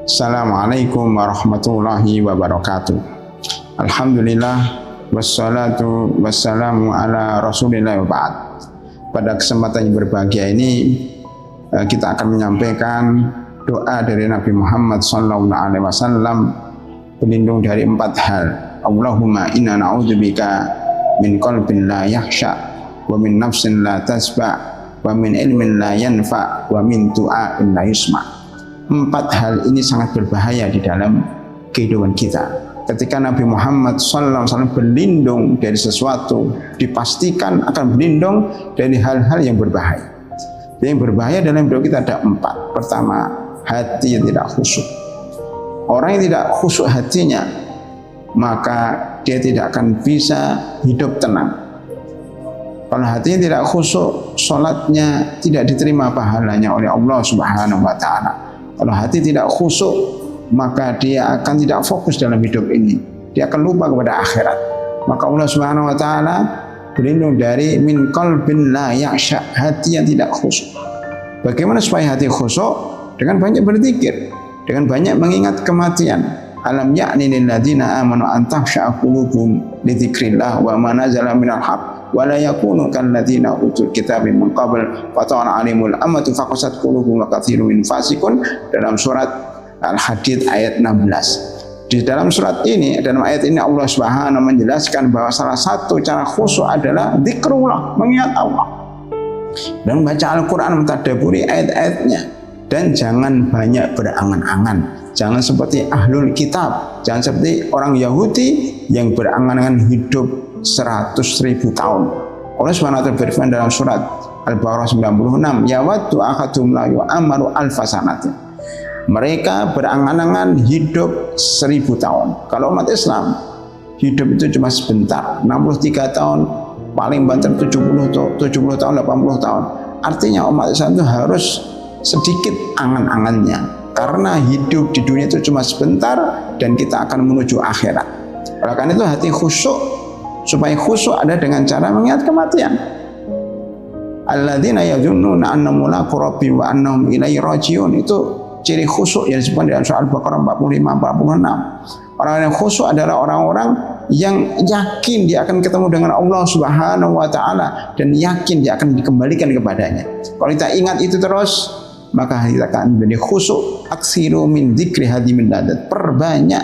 Assalamualaikum warahmatullahi wabarakatuh. Alhamdulillah wassalatu wassalamu ala rasulillah wa ba'd. Pada kesempatan yang berbahagia ini kita akan menyampaikan doa dari Nabi Muhammad SAW berlindung dari 4 hal. Allahumma inna na'udzubika min qalbin la yakhsha wa min nafsin la tasba wa min ilmin la yanfa wa min du'ain la yusma. 4 hal ini sangat berbahaya di dalam kehidupan kita. Ketika Nabi Muhammad SAW berlindung dari sesuatu, dipastikan akan berlindung dari hal-hal yang berbahaya. Yang berbahaya dalam hidup kita ada 4. Pertama, hati yang tidak khusyuk. Orang yang tidak khusyuk hatinya, maka dia tidak akan bisa hidup tenang. Kalau hatinya tidak khusyuk, sholatnya tidak diterima pahalanya oleh Allah Subhanahu wa Ta'ala. Kalau hati tidak khusyuk, maka dia akan tidak fokus dalam hidup ini. Dia akan lupa kepada akhirat. Maka Allah Subhanahu wa Ta'ala berlindung dari min qalbin la yakhsha, hati yang tidak khusyuk. Bagaimana supaya hati khusyuk? Dengan banyak berzikir, dengan banyak mengingat kematian. Alam ya'ni lil ladzina amanu an takhsha'a qulubuhum li dzikrillah wa ma nazala minal haqq wa la yakunu kal ladzina utul kitaba min qabl fa ta'ala alimul amatu faqasat qulubuhum wa katsirun min fasikun, dalam surat Al-Hadid ayat 16. Di dalam surat ini, dalam ayat ini Allah Subhanahu menjelaskan bahwa salah satu cara khusyuk adalah zikrullah, mengingat Allah dan membaca Al-Qur'an, mentadabburi ayat-ayatnya, dan jangan banyak berangan-angan. Jangan seperti ahlul kitab, jangan seperti orang Yahudi yang berangan-angan hidup 100.000 tahun. Allah Subhanahu wa ta'ala berfirman dalam surat Al-Baqarah 96, yawaddu ahaduhum la yu'ammaru alfa sanatin. Mereka berangan-angan hidup 1000 tahun. Kalau umat Islam hidup itu cuma sebentar, 63 tahun, paling banter 70 tahun, 80 tahun. Artinya umat Islam itu harus sedikit angan-angannya, karena hidup di dunia itu cuma sebentar dan kita akan menuju akhirat. Oleh karena itu hati khusyuk, supaya khusyuk ada dengan cara mengingat kematian. Alladzina yadhunnuna annahum mulaqu rabbihim wa annahum ilaihi raji'un, itu ciri khusyuk yang disebutkan dalam surah Al-Baqarah 45-46. Orang yang khusyuk adalah orang-orang yang yakin dia akan ketemu dengan Allah Subhanahu wa Ta'ala dan yakin dia akan dikembalikan kepadanya. Kalau kita ingat itu terus, maka kita akan menjadi khusyuk. Aksiru min dzikri hadimin ladat, perbanyak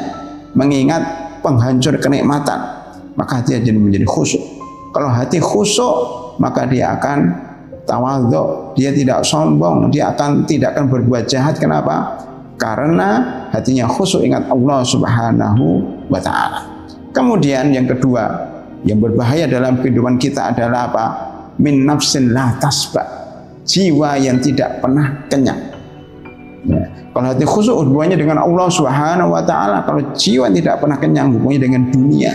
mengingat penghancur kenikmatan, maka hati jadi menjadi khusyuk. Kalau hati khusyuk, maka dia akan tawadhu, dia tidak sombong, dia tidak akan berbuat jahat. Kenapa? Karena hatinya khusyuk, ingat Allah Subhanahu wa Ta'ala. Kemudian yang kedua yang berbahaya dalam kehidupan kita adalah apa? Min nafsin la tasba, jiwa yang tidak pernah kenyang. Ya. Kalau hati khusyuk hubungannya dengan Allah Subhanahu wa Ta'ala. Kalau jiwa tidak pernah kenyang, hubungannya dengan dunia.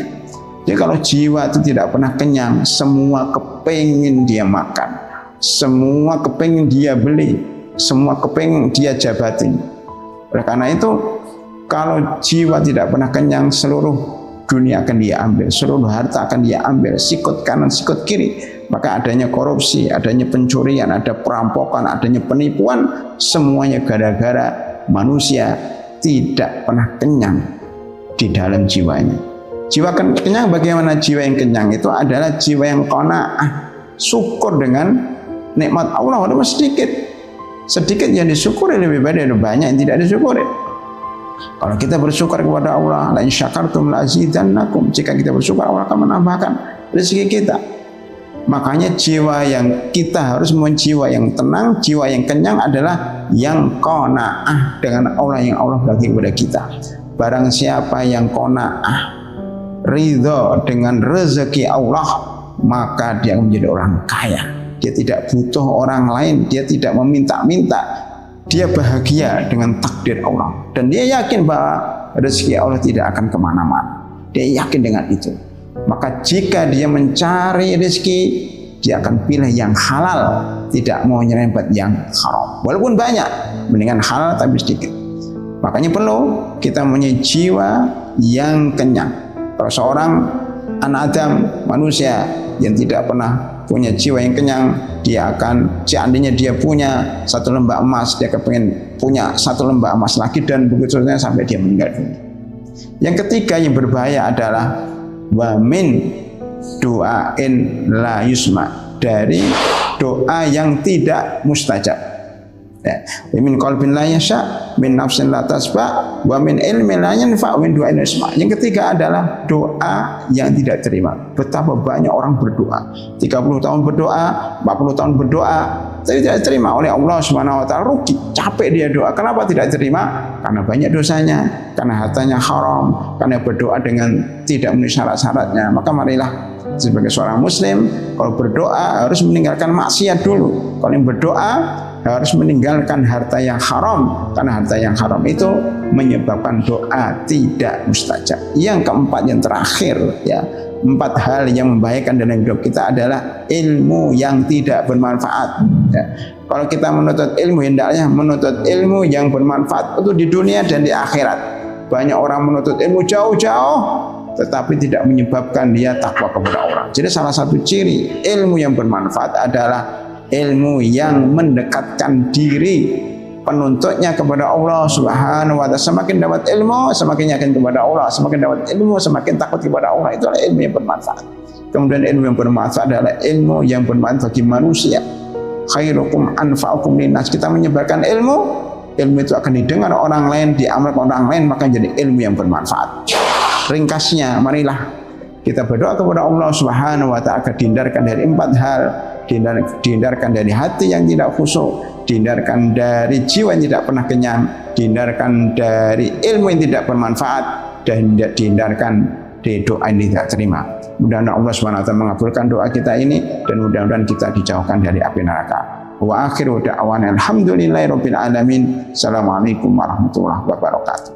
Jadi kalau jiwa itu tidak pernah kenyang, semua kepengin dia makan, semua kepengin dia beli, semua kepengin dia jabatin. Oleh karena itu, kalau jiwa tidak pernah kenyang, seluruh dunia akan dia ambil, seluruh harta akan dia ambil, sikut kanan, sikut kiri. Maka adanya korupsi, adanya pencurian, ada perampokan, adanya penipuan, semuanya gara-gara manusia tidak pernah kenyang di dalam jiwanya. Jiwa kenyang, bagaimana jiwa yang kenyang? Itu adalah jiwa yang qanaah, syukur dengan nikmat Allah. Walaupun sedikit yang disyukuri lebih baik dari banyak yang tidak disyukuri. Kalau kita bersyukur kepada Allah, la in syakartum la azidannakum, jika kita bersyukur Allah akan menambahkan rezeki kita. Makanya jiwa yang kita harus jiwa yang tenang, jiwa yang kenyang adalah yang qanaah dengan Allah yang Allah bagi kepada kita. Barang siapa yang qanaah, ridho dengan rezeki Allah, maka dia menjadi orang kaya. Dia tidak butuh orang lain, dia tidak meminta-minta, dia bahagia dengan takdir Allah, dan dia yakin bahwa rezeki Allah tidak akan kemana-mana. Dia yakin dengan itu. Maka jika dia mencari rezeki, dia akan pilih yang halal, tidak mau nyerempet yang haram. Walaupun banyak, mendingan halal tapi sedikit. Makanya perlu kita mempunyai jiwa yang kenyang. Kalau seorang anak Adam, manusia yang tidak pernah punya jiwa yang kenyang, dia akan, seandainya dia punya 1 lembah emas, dia kepengen punya 1 lembah emas lagi, dan begitu seterusnya sampai dia meninggal dunia. Yang ketiga yang berbahaya adalah wa min du'ain la yusma, dari doa yang tidak mustajab. Ya, min qalbin la yasha, min nafsin la tasba, wa min ilmin la yanfa, min du'ain la yusma. Yang ketiga adalah doa yang tidak terima. Betapa banyak orang berdoa, 30 tahun berdoa, 40 tahun berdoa, tapi tidak terima oleh Allah Subhanahu wa taala. Rugi, capek dia doa. Kenapa tidak terima? Karena banyak dosanya, karena hartanya haram, karena berdoa dengan tidak memenuhi syarat-syaratnya. Maka marilah sebagai seorang muslim, kalau berdoa harus meninggalkan maksiat dulu. Kalau yang berdoa harus meninggalkan harta yang haram, karena harta yang haram itu menyebabkan doa tidak mustajab. Yang keempat, yang terakhir, ya, 4 hal yang membahayakan dalam hidup kita adalah ilmu yang tidak bermanfaat. Ya. Kalau kita menuntut ilmu, hendaknya menuntut ilmu yang bermanfaat untuk di dunia dan di akhirat. Banyak orang menuntut ilmu jauh-jauh, tetapi tidak menyebabkan dia takwa kepada Allah. Jadi salah satu ciri ilmu yang bermanfaat adalah ilmu yang mendekatkan diri penuntutnya kepada Allah Subhanahu wa taala. Semakin dapat ilmu, semakin yakin kepada Allah. Semakin dapat ilmu, semakin takut kepada Allah. Itulah ilmu yang bermanfaat. Kemudian ilmu yang bermanfaat adalah ilmu yang bermanfaat bagi manusia. Khairukum anfa'ukum linnas. Kita menyebarkan ilmu, ilmu itu akan didengar orang lain, diamalkan orang lain, maka jadi ilmu yang bermanfaat. Ringkasnya, marilah kita berdoa kepada Allah Subhanahu wa taala agar dihindarkan dari 4 hal. Dihindarkan dari hati yang tidak khusyuk, dihindarkan dari jiwa yang tidak pernah kenyang, dihindarkan dari ilmu yang tidak bermanfaat, dan dihindarkan dari doa yang tidak terima. Mudah-mudahan Allah Subhanahu wa taala mengabulkan doa kita ini, dan mudah-mudahan kita dijauhkan dari api neraka. Wa akhiru da'wana alhamdulillahirabbil alamin. Assalamualaikum warahmatullahi wabarakatuh.